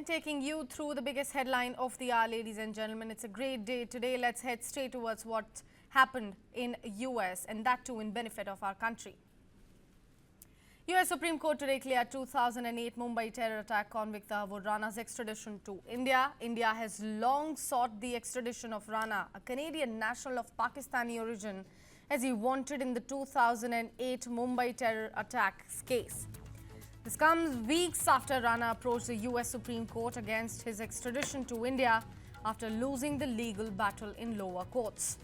And taking you through the biggest headline of the hour, ladies and gentlemen. It's a great day today. Let's head straight towards what happened in US, and that too in benefit of our country. US Supreme Court today cleared 2008 Mumbai terror attack convict Tahawwur Rana's extradition to India. India has long sought the extradition of Rana, a Canadian national of Pakistani origin, as he wanted in the 2008 Mumbai terror attacks case. This comes weeks after Rana approached the US Supreme Court against his extradition to India after losing the legal battle in lower courts.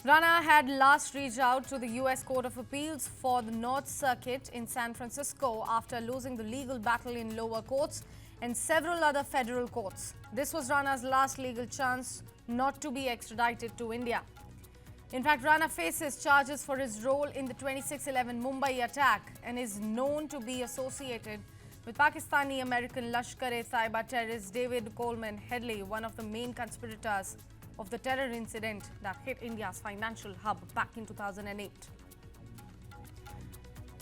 Rana had last reached out to the US Court of Appeals for the North Circuit in San Francisco after losing the legal battle in lower courts and several other federal courts. This was Rana's last legal chance not to be extradited to India. In fact, Rana faces charges for his role in the 26/11 Mumbai attack and is known to be associated with Pakistani-American Lashkar-e-Taiba terrorist David Coleman Headley, one of the main conspirators of the terror incident that hit India's financial hub back in 2008.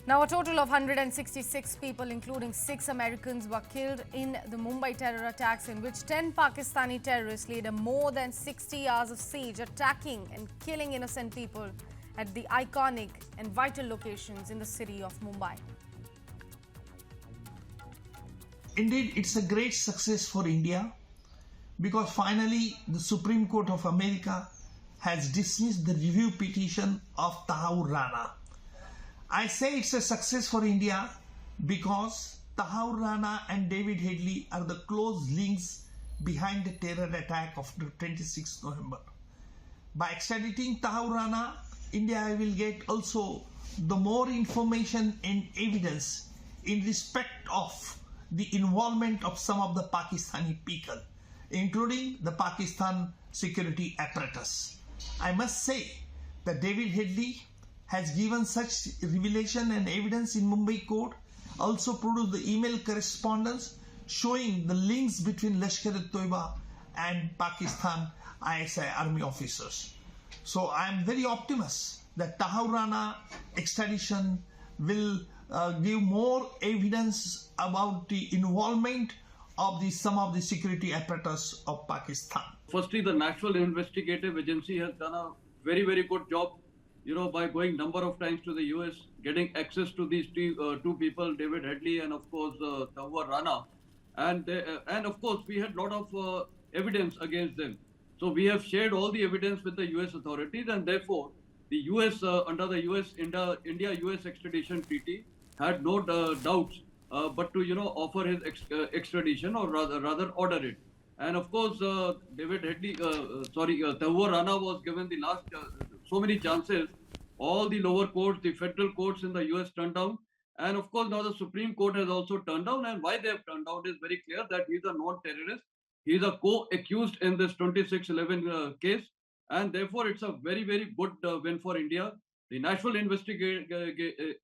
Now, a total of 166 people, including 6 Americans, were killed in the Mumbai terror attacks, in which 10 Pakistani terrorists led a more than 60 hours of siege, attacking and killing innocent people at the iconic and vital locations in the city of Mumbai. Indeed, it's a great success for India because finally the Supreme Court of America has dismissed the review petition of Tahawwur Rana. I say it's a success for India because Tahawwur Rana and David Headley are the close links behind the terror attack of the 26th November. By extraditing Tahawwur Rana, India will get also the more information and evidence in respect of the involvement of some of the Pakistani people, including the Pakistan security apparatus. I must say that David Headley has given such revelation and evidence in Mumbai court, also produced the email correspondence showing the links between Lashkar-e-Taiba and Pakistan ISI army officers. So I am very optimistic that Tahawwur Rana extradition will give more evidence about the involvement of some of the security apparatus of Pakistan. Firstly, the National Investigative Agency has done a very, very good job, by going number of times to the US, getting access to these two people, David Headley and of course Tahawwur Rana. And of course, we had a lot of evidence against them. So we have shared all the evidence with the US authorities, and therefore the US, under the India-US extradition treaty, had no doubts but to offer his extradition, or rather order it. And of course, Tahawwur Rana was given the last so many chances. All the lower courts, the federal courts in the US turned down, and of course now the Supreme Court has also turned down. And why they have turned down is very clear, that he is a non-terrorist. He is a co-accused in this 26/11 case, and therefore it's a very, very good win for India, the National Investigative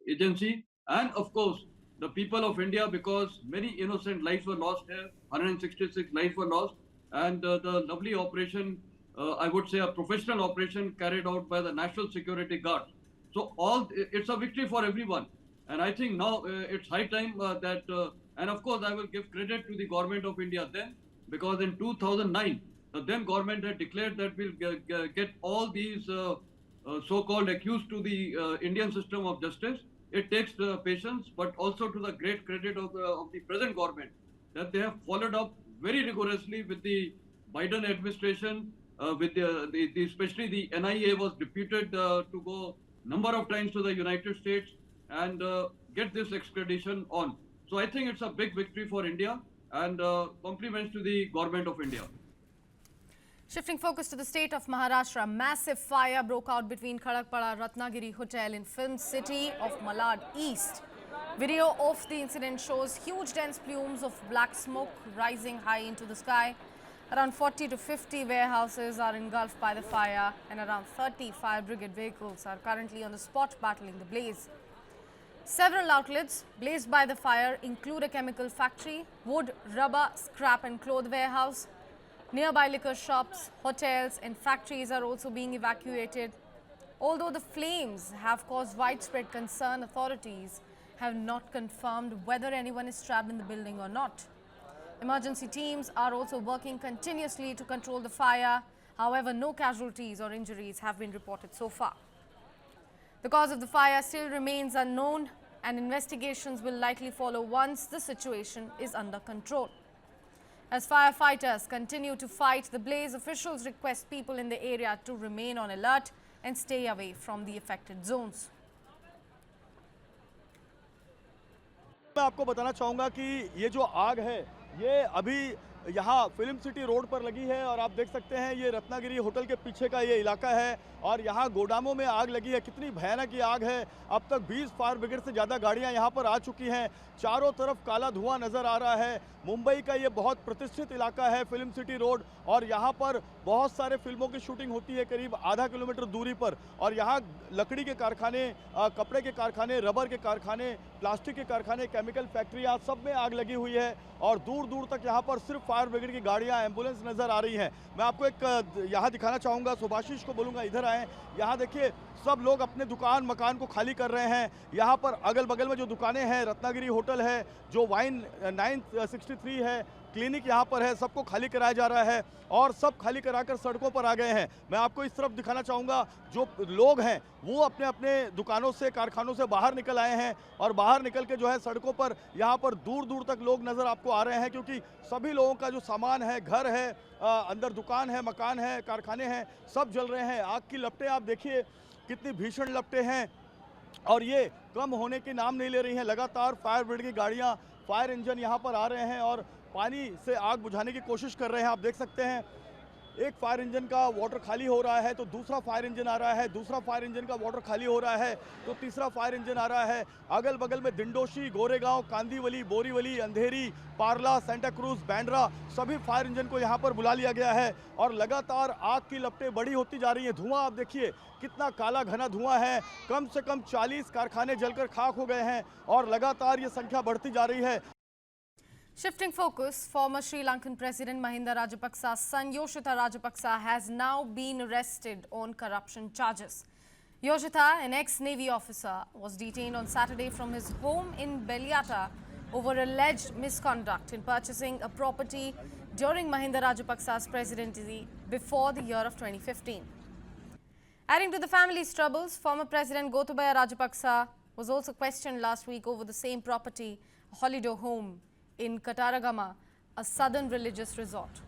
Agency, and of course the people of India, because many innocent lives were lost here. 166 lives were lost, and the lovely operation, I would say a professional operation carried out by the National Security Guard. So it's a victory for everyone. And I think now it's high time that, and of course I will give credit to the government of India then, because in 2009, the then government had declared that we'll get all these so-called accused to the Indian system of justice. It takes patience, but also to the great credit of the present government, that they have followed up very rigorously with the Biden administration, with especially the NIA was deputed to go number of times to the United States and get this extradition on. So I think it's a big victory for India, and compliments to the government of India. Shifting focus to the state of Maharashtra, massive fire broke out between Khadakpada Ratnagiri Hotel in Film City of Malad East. Video of the incident shows huge dense plumes of black smoke rising high into the sky. Around 40 to 50 warehouses are engulfed by the fire, and around 30 fire brigade vehicles are currently on the spot battling the blaze. Several outlets blazed by the fire include a chemical factory, wood, rubber, scrap and cloth warehouse. Nearby liquor shops, hotels and factories are also being evacuated. Although the flames have caused widespread concern, authorities have not confirmed whether anyone is trapped in the building or not. Emergency teams are also working continuously to control the fire. However, no casualties or injuries have been reported so far. The cause of the fire still remains unknown, and investigations will likely follow once the situation is under control. As firefighters continue to fight the blaze, officials request people in the area to remain on alert and stay away from the affected zones. मैं आपको बताना चाहूँगा कि ये जो आग है ये अभी यहाँ फिल्म सिटी रोड पर लगी है और आप देख सकते हैं ये रत्नागिरी होटल के पीछे का ये इलाका है और यहाँ गोदामों में आग लगी है। कितनी भयानक ये आग है। अब तक 20 फायर ब्रिगेड से ज़्यादा गाड़ियाँ यहाँ पर आ चुकी हैं। चारों तरफ काला धुआं नज़र आ रहा है। मुंबई का ये बहुत प्रतिष्ठित इलाका है फिल्म सिटी रोड और यहाँ पर बहुत सारे फिल्मों की शूटिंग होती है करीब आधा किलोमीटर दूरी पर। और यहाँ लकड़ी के कारखाने, कपड़े के कारखाने, रबर के कारखाने, प्लास्टिक के कारखाने, केमिकल फैक्ट्रियाँ, सब में आग लगी हुई है और दूर दूर तक यहाँ पर सिर्फ फायर ब्रिगेड की गाड़ियाँ, एम्बुलेंस नज़र आ रही हैं। मैं आपको एक यहाँ दिखाना चाहूँगा, सुभाषिश को बोलूँगा इधर आएँ। यहाँ देखिए सब लोग अपने दुकान मकान को खाली कर रहे हैं। यहाँ पर अगल बगल में जो दुकानें हैं, रत्नागिरी होटल है, जो वाइन 963 है, क्लिनिक यहाँ पर है, सबको खाली कराया जा रहा है और सब खाली कराकर सड़कों पर आ गए हैं। मैं आपको इस तरफ दिखाना चाहूँगा, जो लोग हैं वो अपने अपने दुकानों से, कारखानों से बाहर निकल आए हैं और बाहर निकल के जो है सड़कों पर यहाँ पर दूर दूर तक लोग नज़र आपको आ रहे हैं, क्योंकि सभी लोगों का जो सामान है, घर है, अंदर दुकान है, मकान है, कारखाने हैं, सब जल रहे हैं। आग की लपटें आप देखिए कितनी भीषण लपटें हैं और ये कम होने के नाम नहीं ले रही हैं। लगातार फायर ब्रिगेड की गाड़ियाँ, फायर इंजन यहाँ पर आ रहे हैं और पानी से आग बुझाने की कोशिश कर रहे हैं। आप देख सकते हैं एक फायर इंजन का वाटर खाली हो रहा है तो दूसरा फायर इंजन आ रहा है, दूसरा फायर इंजन का वाटर खाली हो रहा है तो तीसरा फायर इंजन आ रहा है। अगल बगल में दिंडोशी, गोरेगांव, कांदीवली, बोरीवली, अंधेरी, पारला, सेंटा क्रूज, बैंड्रा, सभी फायर इंजन को यहाँ पर बुला लिया गया है और लगातार आग की लपटें बड़ी होती जा रही हैं। धुआं आप देखिए कितना काला घना धुआं है। कम से कम 40 कारखाने जलकर खाक हो गए हैं और लगातार ये संख्या बढ़ती जा रही है। Shifting focus, former Sri Lankan President Mahinda Rajapaksa's son Yoshitha Rajapaksa has now been arrested on corruption charges. Yoshitha, an ex-Navy officer, was detained on Saturday from his home in Beliata over alleged misconduct in purchasing a property during Mahinda Rajapaksa's presidency before the year of 2015. Adding to the family's troubles, former President Gotabaya Rajapaksa was also questioned last week over the same property, a holiday home in Kataragama, a southern religious resort.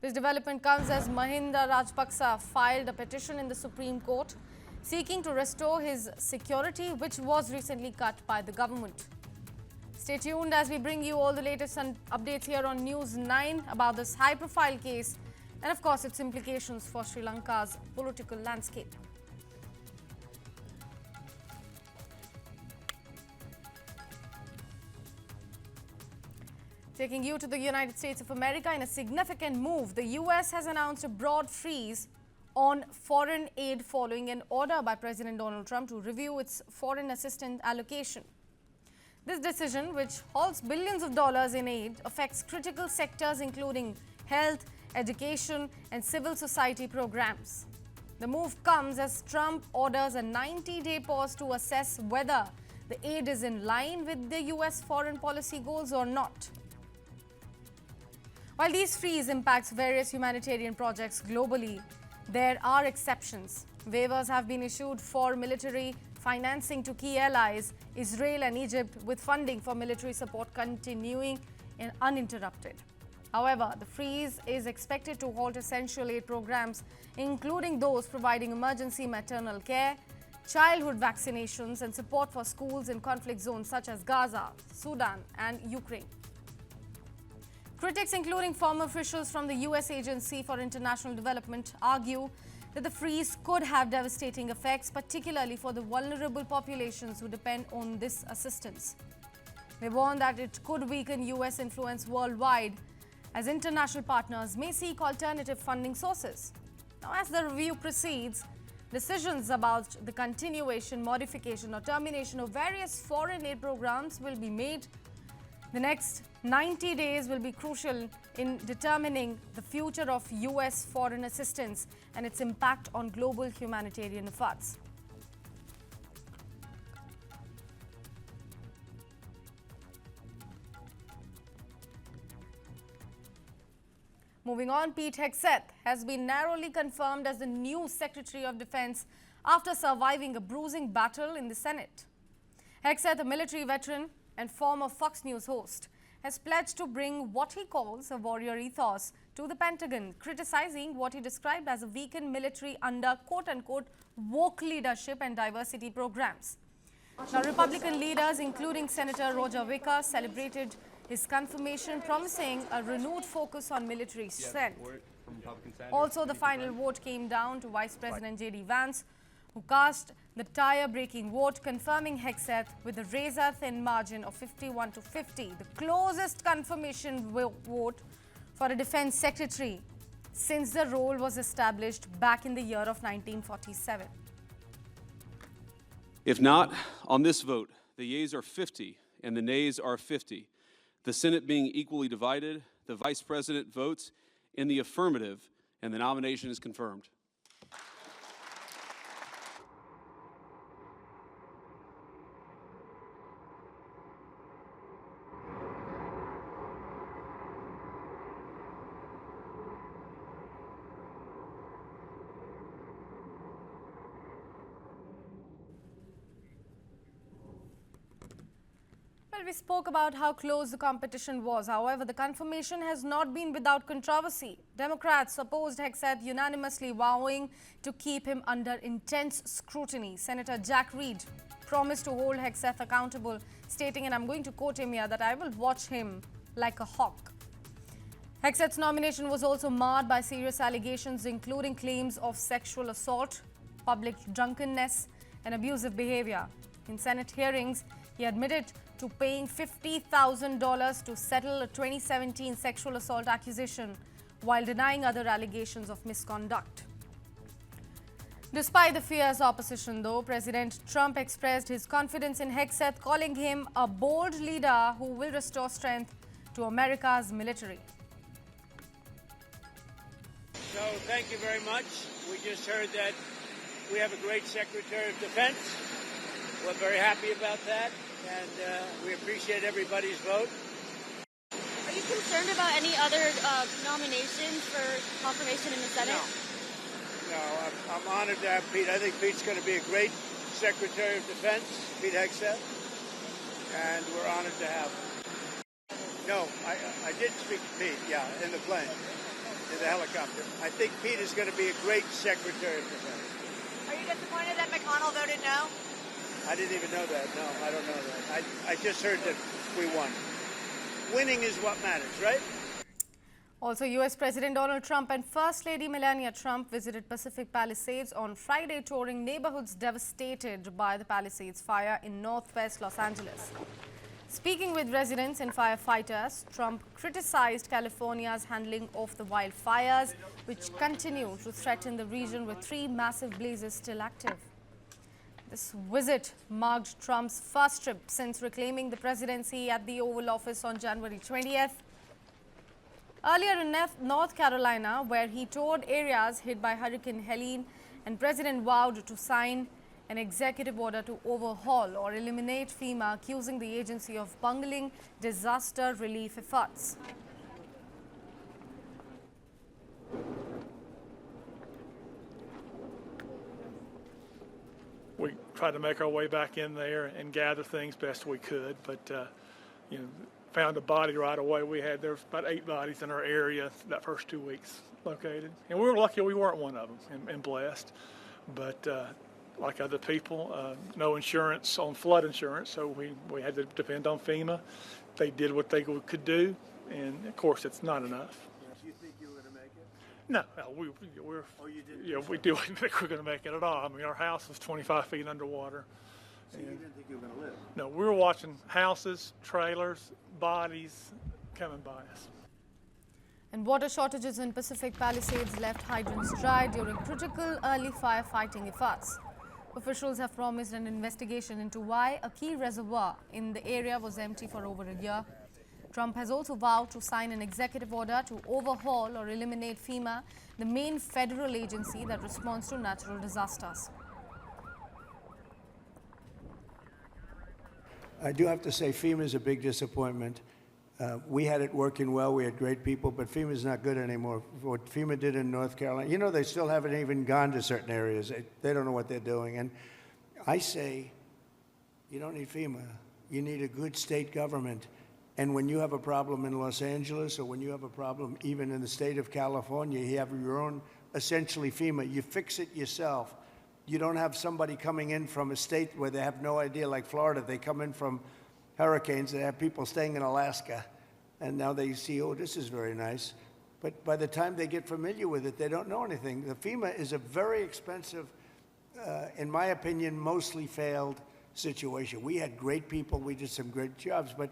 This development comes as Mahinda Rajapaksa filed a petition in the Supreme Court seeking to restore his security, which was recently cut by the government. Stay tuned as we bring you all the latest updates here on News 9 about this high-profile case and, of course, its implications for Sri Lanka's political landscape. Taking you to the United States of America, in a significant move, the U.S. has announced a broad freeze on foreign aid following an order by President Donald Trump to review its foreign assistance allocation. This decision, which halts billions of dollars in aid, affects critical sectors including health, education, and civil society programs. The move comes as Trump orders a 90-day pause to assess whether the aid is in line with the U.S. foreign policy goals or not. While these freeze impacts various humanitarian projects globally, there are exceptions. Waivers have been issued for military financing to key allies, Israel and Egypt, with funding for military support continuing uninterrupted. However, the freeze is expected to halt essential aid programs, including those providing emergency maternal care, childhood vaccinations, and support for schools in conflict zones such as Gaza, Sudan, and Ukraine. Critics, including former officials from the U.S. Agency for International Development, argue that the freeze could have devastating effects, particularly for the vulnerable populations who depend on this assistance. They warn that it could weaken U.S. influence worldwide, as international partners may seek alternative funding sources. Now, as the review proceeds, decisions about the continuation, modification, or termination of various foreign aid programs will be made. The next 90 days will be crucial in determining the future of U.S. foreign assistance and its impact on global humanitarian efforts. Moving on, Pete Hegseth has been narrowly confirmed as the new Secretary of Defense after surviving a bruising battle in the Senate. Hegseth, a military veteran and former Fox News host, has pledged to bring what he calls a warrior ethos to the Pentagon, criticizing what he described as a weakened military under quote-unquote woke leadership and diversity programs. Now, Republican leaders, including Senator Roger Wicker, celebrated his confirmation, promising a renewed focus on military strength. Also, the final vote came down to Vice President J.D. Vance, who cast the tire-breaking vote, confirming Hegseth with a razor-thin margin of 51 to 50, the closest confirmation vote for a defense secretary since the role was established back in the year of 1947. If not, on this vote, the yeas are 50 and the nays are 50. The Senate being equally divided, the Vice President votes in the affirmative, and the nomination is confirmed. Well, we spoke about how close the competition was. However, the confirmation has not been without controversy. Democrats opposed Hegseth unanimously, vowing to keep him under intense scrutiny. Senator Jack Reed promised to hold Hegseth accountable, stating, and I'm going to quote him here, that I will watch him like a hawk. Hegseth's nomination was also marred by serious allegations, including claims of sexual assault, public drunkenness, and abusive behavior. In Senate hearings, he admitted to paying $50,000 to settle a 2017 sexual assault accusation, while denying other allegations of misconduct. Despite the fierce opposition, though, President Trump expressed his confidence in Hegseth, calling him a bold leader who will restore strength to America's military. So thank you very much. We just heard that we have a great Secretary of Defense. We're very happy about that, and we appreciate everybody's vote. Are you concerned about any other nominations for confirmation in the Senate? No, I'm honored to have Pete. I think Pete's going to be a great Secretary of Defense, Pete Hegseth, and we're honored to have him. No, I did speak to Pete, yeah, in the plane, in the helicopter. I think Pete is going to be a great Secretary of Defense. Are you disappointed that McConnell voted no? I didn't even know that. No, I don't know that. I just heard that we won. Winning is what matters, right? Also, U.S. President Donald Trump and First Lady Melania Trump visited Pacific Palisades on Friday, touring neighborhoods devastated by the Palisades fire in northwest Los Angeles. Speaking with residents and firefighters, Trump criticized California's handling of the wildfires, which continue to threaten the region with 3 massive blazes still active. This visit marked Trump's first trip since reclaiming the presidency at the Oval Office on January 20th. Earlier in North Carolina, where he toured areas hit by Hurricane Helene, and President vowed to sign an executive order to overhaul or eliminate FEMA, accusing the agency of bungling disaster relief efforts. We tried to make our way back in there and gather things best we could, but found a body right away. There was about 8 bodies in our area that first 2 weeks located, and we were lucky we weren't one of them, and blessed. But like other people, no insurance on flood insurance, so we had to depend on FEMA. They did what they could do, and of course it's not enough. Do you think you were going to make it? No, we're. Oh, you didn't? Yeah, we didn't think we were going to make it at all. I mean, our house was 25 feet underwater. So you didn't think you were going to live? No, we were watching houses, trailers, bodies coming by us. And water shortages in Pacific Palisades left hydrants dry during critical early firefighting efforts. Officials have promised an investigation into why a key reservoir in the area was empty for over a year. Trump has also vowed to sign an executive order to overhaul or eliminate FEMA, the main federal agency that responds to natural disasters. I do have to say FEMA is a big disappointment. We had it working well. We had great people, but FEMA's not good anymore. What FEMA did in North Carolina, you know, they still haven't even gone to certain areas. They don't know what they're doing. And I say, you don't need FEMA. You need a good state government. And when you have a problem in Los Angeles, or when you have a problem even in the state of California, you have your own, essentially FEMA. You fix it yourself. You don't have somebody coming in from a state where they have no idea, like Florida. They come in from hurricanes. They have people staying in Alaska. And now they see, oh, this is very nice. But by the time they get familiar with it, they don't know anything. The FEMA is a very expensive, in my opinion, mostly failed situation. We had great people. We did some great jobs. But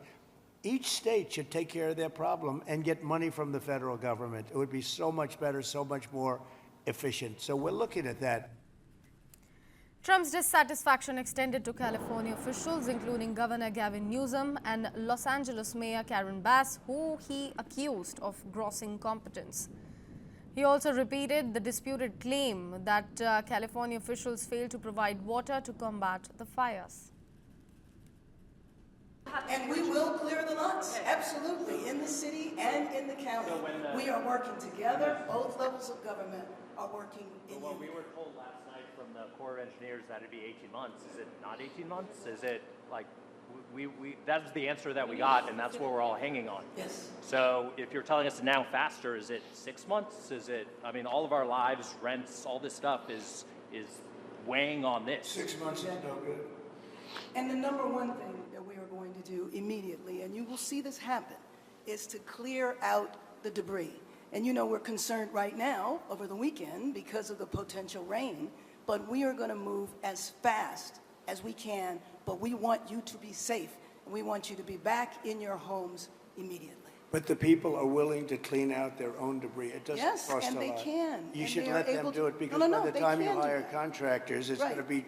each state should take care of their problem and get money from the federal government. It would be so much better, so much more efficient. So we're looking at that. Trump's dissatisfaction extended to California officials, including Governor Gavin Newsom and Los Angeles Mayor Karen Bass, who he accused of gross incompetence. He also repeated the disputed claim that California officials failed to provide water to combat the fires. And we will clear the lots, absolutely, in the city and in the county. We are working together. Both levels of government are working in Well, we were told last night from the Corps of Engineers that it'd be 18 months. Is it not 18 months? Is it like, that's the answer that we got, and that's what we're all hanging on. Yes. So if you're telling us now faster, is it 6 months? Is it, I mean, all of our lives, rents, all this stuff is weighing on this. 6 months is no good. And the number one thing that we are going to do immediately, and you will see this happen, is to clear out the debris. And you know we're concerned right now over the weekend because of the potential rain, but we are going to move as fast as we can, but we want you to be safe, and we want you to be back in your homes immediately. But the people are willing to clean out their own debris. It doesn't Yes, cost a lot. and they can. You and should they are let them able do to- it, because No, by the they time you can do hire that. contractors, it's Right. going to be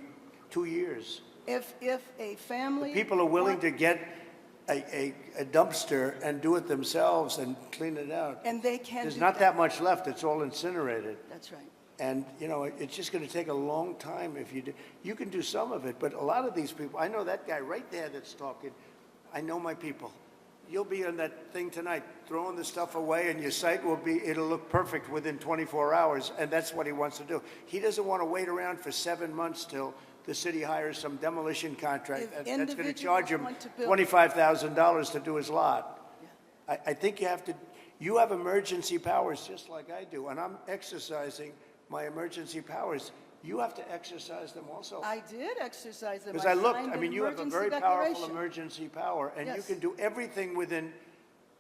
2 years. If a family... People are willing to get a dumpster and do it themselves and clean it out. And they can There's do not that much left. It's all incinerated. That's right. And, you know, it's just going to take a long time if you do. You can do some of it, but a lot of these people, I know that guy right there that's talking. I know my people. You'll be on that thing tonight, throwing the stuff away, and your site it'll look perfect within 24 hours, and that's what he wants to do. He doesn't want to wait around for 7 months till the city hires some demolition contract that's going to charge him $25,000 to do his lot. Yeah. I think you have emergency powers just like I do, and I'm exercising my emergency powers. You have to exercise them also. I did exercise them. Because I looked, signed I mean, an you have a emergency very powerful declaration. emergency power, and you Yes. can do everything within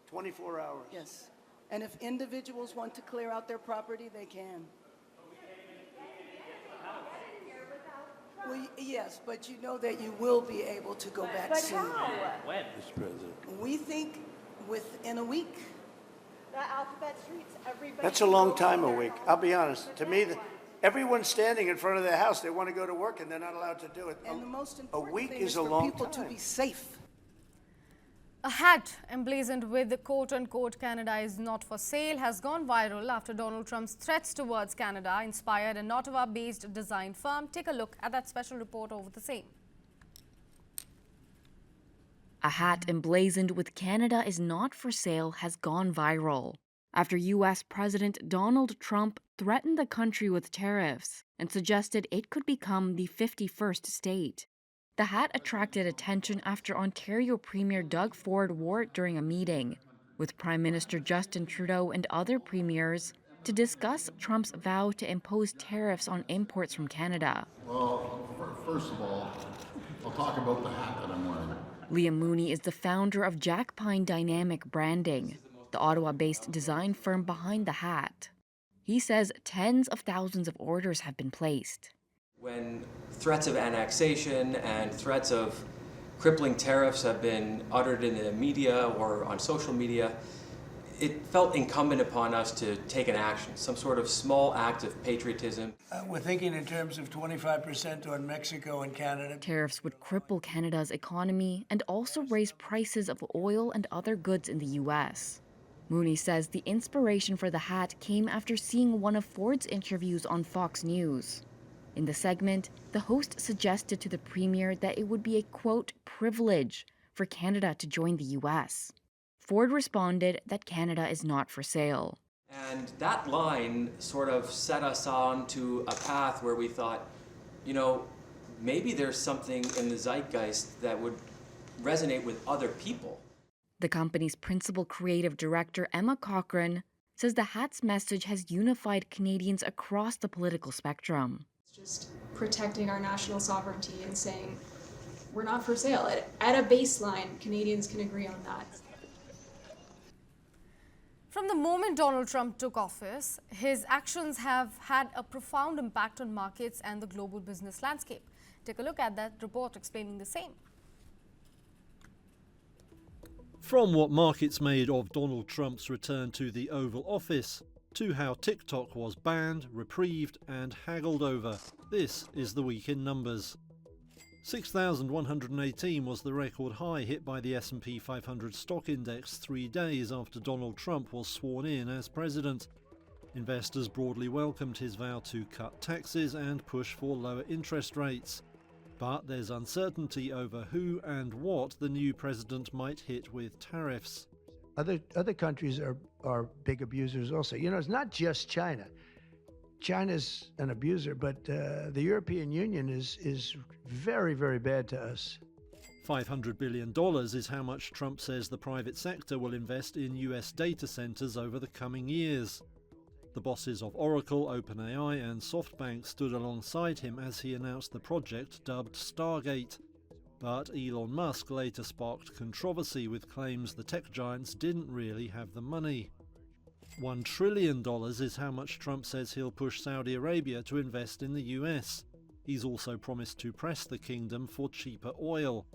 24 hours. Yes. And if individuals want to clear out their property, they can. Well, yes, but you know that you will be able to go back soon. When? Mr. President. We think within a week. The alphabet streets, everybody. That's a long time, a week. I'll be honest. To me, everyone's standing in front of their house. They want to go to work, and they're not allowed to do it. And the most A important week thing is is a for long people to time. be safe. A hat emblazoned with the quote-unquote "Canada is not for sale" has gone viral after Donald Trump's threats towards Canada inspired an Ottawa-based design firm. Take a look at that special report over the same. A hat emblazoned with "Canada is not for sale" has gone viral after U.S. President Donald Trump threatened the country with tariffs and suggested it could become the 51st state. The hat attracted attention after Ontario Premier Doug Ford wore it during a meeting with Prime Minister Justin Trudeau and other premiers to discuss Trump's vow to impose tariffs on imports from Canada. Well, first of all, I'll talk about the hat that I'm wearing. Liam Mooney is the founder of Jack Pine Dynamic Branding, the Ottawa-based design firm behind the hat. He says tens of thousands of orders have been placed. When threats of annexation and threats of crippling tariffs have been uttered in the media or on social media, it felt incumbent upon us to take an action, some sort of small act of patriotism. We're thinking in terms of 25% on Mexico and Canada. Tariffs would cripple Canada's economy and also raise prices of oil and other goods in the U.S. Mooney says the inspiration for the hat came after seeing one of Ford's interviews on Fox News. In the segment, the host suggested to the premier that it would be a, quote, privilege for Canada to join the U.S. Ford responded that Canada is not for sale. And that line sort of set us on to a path where we thought, you know, maybe there's something in the zeitgeist that would resonate with other people. The company's principal creative director, Emma Cochrane, says the hat's message has unified Canadians across the political spectrum. It's just protecting our national sovereignty and saying we're not for sale. At a baseline, Canadians can agree on that. From the moment Donald Trump took office, his actions have had a profound impact on markets and the global business landscape. Take a look at that report explaining the same. From what markets made of Donald Trump's return to the Oval Office, to how TikTok was banned, reprieved and haggled over, this is the week in numbers. 6,118 was the record high hit by the S&P 500 stock index 3 days after Donald Trump was sworn in as president. Investors broadly welcomed his vow to cut taxes and push for lower interest rates. But there's uncertainty over who and what the new president might hit with tariffs. Other countries are big abusers also. You know, it's not just China. China's an abuser, but the European Union is very, very bad to us. $500 billion is how much Trump says the private sector will invest in US data centers over the coming years. The bosses of Oracle, OpenAI and SoftBank stood alongside him as he announced the project dubbed Stargate. But Elon Musk later sparked controversy with claims the tech giants didn't really have the money. $1 trillion is how much Trump says he'll push Saudi Arabia to invest in the US. He's also promised to press the kingdom for cheaper oil.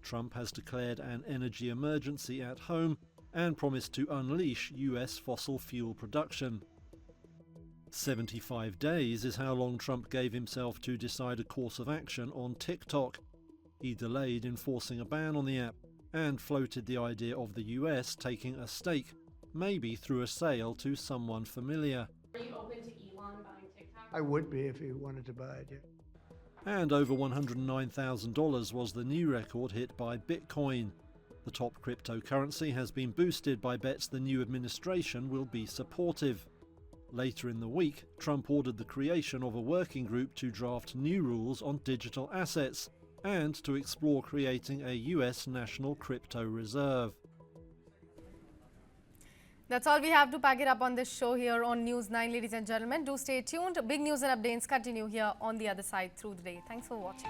Trump has declared an energy emergency at home and promised to unleash US fossil fuel production. 75 days is how long Trump gave himself to decide a course of action on TikTok. He delayed enforcing a ban on the app and floated the idea of the US taking a stake, maybe through a sale to someone familiar. Are you open to Elon buying TikTok? I would be if he wanted to buy it, yeah. And over $109,000 was the new record hit by Bitcoin. The top cryptocurrency has been boosted by bets the new administration will be supportive. Later in the week, Trump ordered the creation of a working group to draft new rules on digital assets and to explore creating a US national crypto reserve. That's all we have to pack it up on this show here on News 9, ladies and gentlemen. Do stay tuned. Big news and updates continue here on the other side through the day. Thanks for watching.